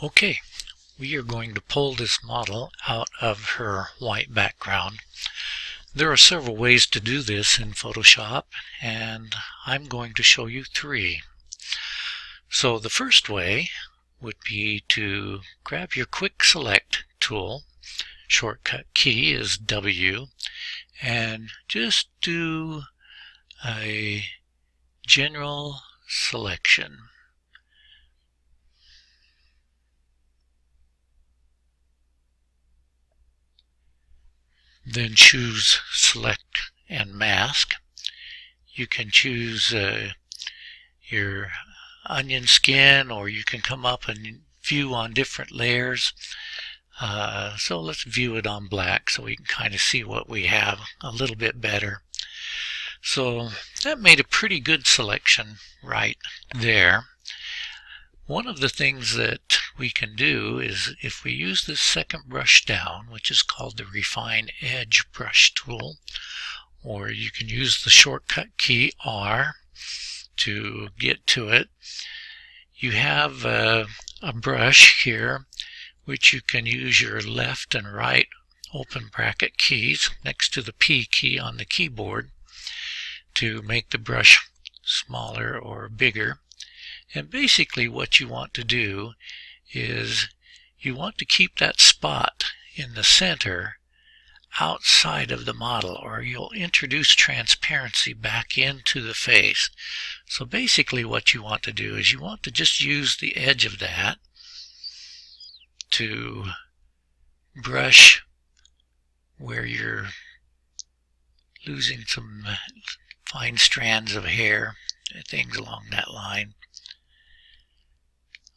Okay, we are going to pull this model out of her white background. There are several ways to do this in Photoshop, and I'm going to show you three. So the first way would be to grab your Quick Select tool, shortcut key is W, and just do a general selection. Then choose Select and Mask. You can choose your onion skin, or you can come up and view on different layers. So let's view it on black so we can kind of see what we have a little bit better. So that made a pretty good selection right there. One of the things that we can do is if we use this second brush down, which is called the Refine Edge brush tool, or you can use the shortcut key R to get to it. You have a brush here which you can use your left and right open bracket keys next to the P key on the keyboard to make the brush smaller or bigger. And basically what you want to do is you want to keep that spot in the center outside of the model, or you'll introduce transparency back into the face. So basically what you want to do is you want to just use the edge of that to brush where you're losing some fine strands of hair, things along that line,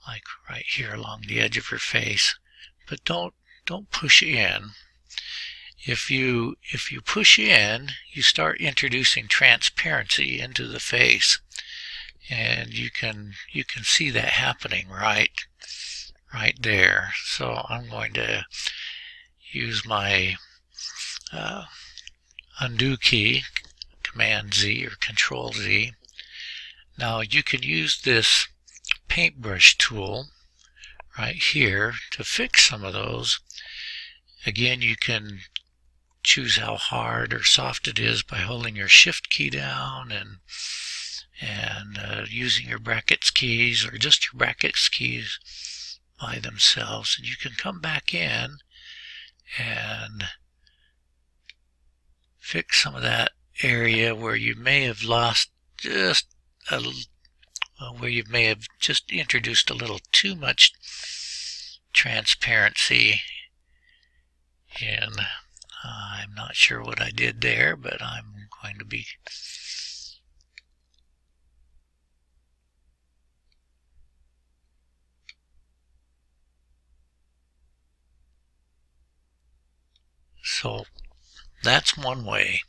like right here along the edge of your face. But don't push in. If you push in, you start introducing transparency into the face, and you can see that happening right there. So I'm going to use my undo key, Command Z or Control Z. Now you can use this paintbrush tool right here to fix some of those. Again, you can choose how hard or soft it is by holding your Shift key down and using your brackets keys, or just your brackets keys by themselves. And you can come back in and fix some of that area where you may have lost just where you may have just introduced a little too much transparency in. I'm not sure what I did there, but I'm going to be so that's one way.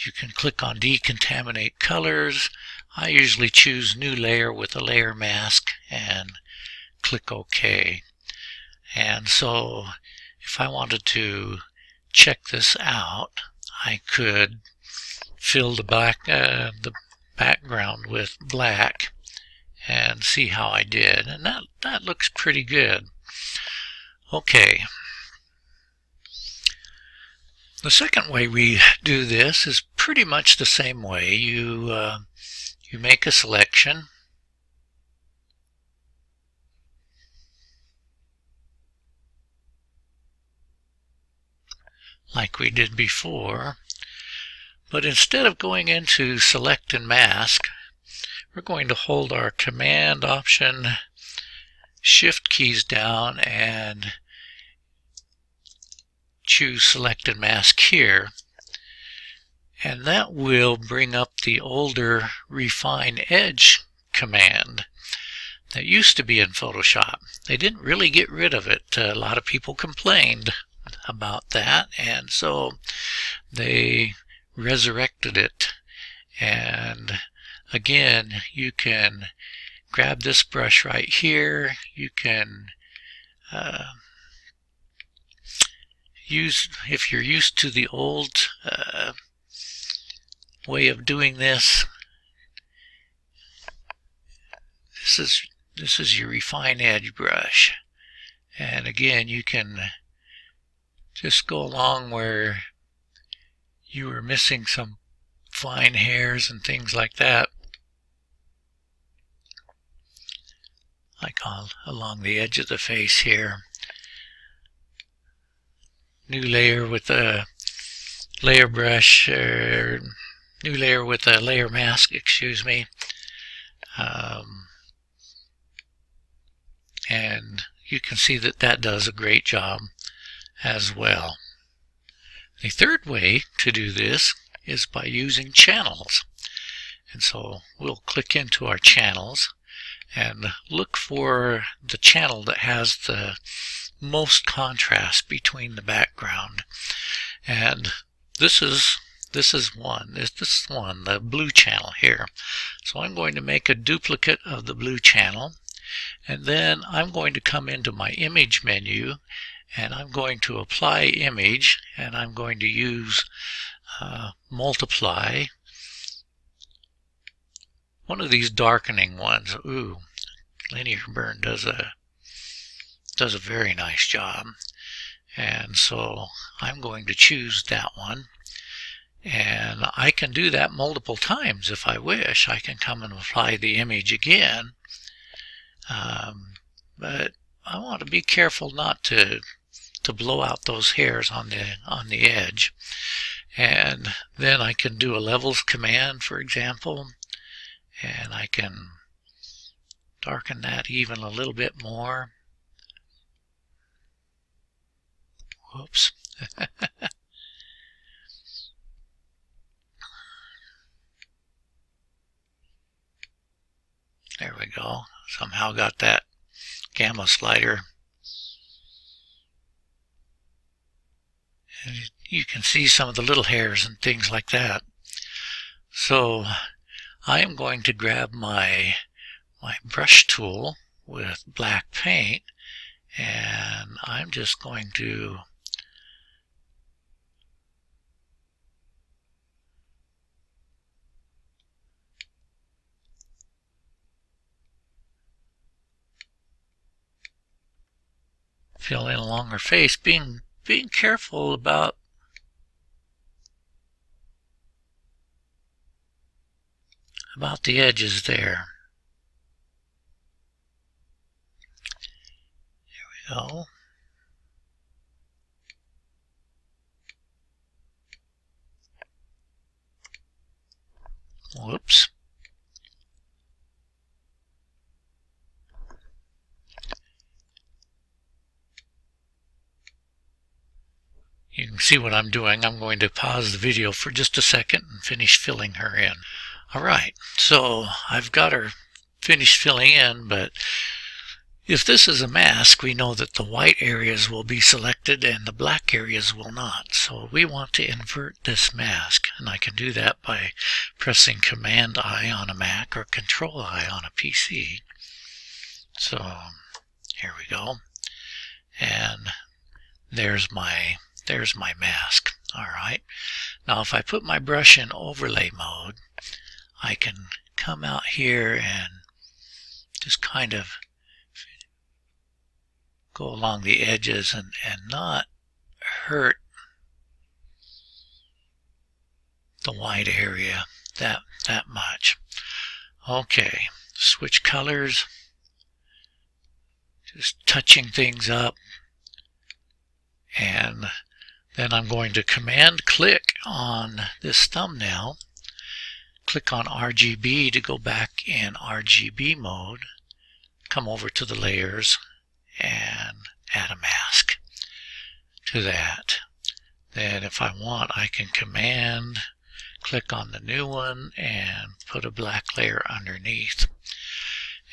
You can click on Decontaminate Colors. I usually choose New Layer with a layer mask and click OK. And so if I wanted to check this out, I could fill the background with black and see how I did. And that looks pretty good. Okay. The second way we do this is pretty much the same way. You make a selection. Like we did before. But instead of going into Select and Mask, we're going to hold our Command, Option, Shift keys down and choose Select and Mask here. And that will bring up the older Refine Edge command that used to be in Photoshop. They didn't really get rid of it. A lot of people complained about that, and so they resurrected it. And again, you can grab this brush right here. You can use, if you're used to the old way of doing this, this is your Refine Edge brush. And again, you can just go along where you were missing some fine hairs and things like that, like along the edge of the face here. New layer with a layer brush, or new layer with a layer mask, excuse me. And you can see that that does a great job as well. The third way to do this is by using channels. And so we'll click into our channels and look for the channel that has the most contrast between the background. And this is one, the blue channel here. So I'm going to make a duplicate of the blue channel, and then I'm going to come into my image menu, and I'm going to apply image, and I'm going to use multiply. One of these darkening ones. Ooh, linear burn does a very nice job. And so I'm going to choose that one. And I can do that multiple times if I wish. I can come and apply the image again. But I want to be careful not to blow out those hairs on the edge. And then I can do a levels command, for example, and I can darken that even a little bit more. Whoops. There we go. Somehow got that gamma slider. And you can see some of the little hairs and things like that. So I am going to grab my brush tool with black paint, and I'm just going to fill in along her face, being careful about the edges there. There we go. Whoops. You can see what I'm doing. I'm going to pause the video for just a second and finish filling her in. Alright, so I've got her finished filling in, but if this is a mask, we know that the white areas will be selected and the black areas will not. So we want to invert this mask, and I can do that by pressing Command-I on a Mac or Control-I on a PC. So here we go, and there's my mask. Alright, now if I put my brush in overlay mode, I can come out here and just kind of go along the edges and not hurt the white area that much. Okay, switch colors, just touching things up, and then I'm going to command click on this thumbnail, click on RGB to go back in RGB mode, come over to the layers and add a mask to that. Then if I want, I can command click on the new one and put a black layer underneath.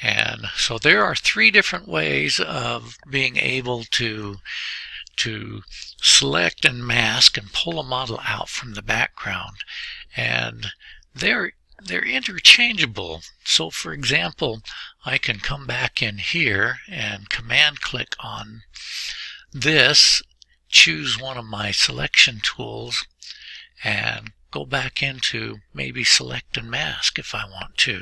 And so there are 3 different ways of being able to select and mask and pull a model out from the background, and they're interchangeable. So for example, I can come back in here and command click on this, choose one of my selection tools, and go back into maybe select and mask if I want to.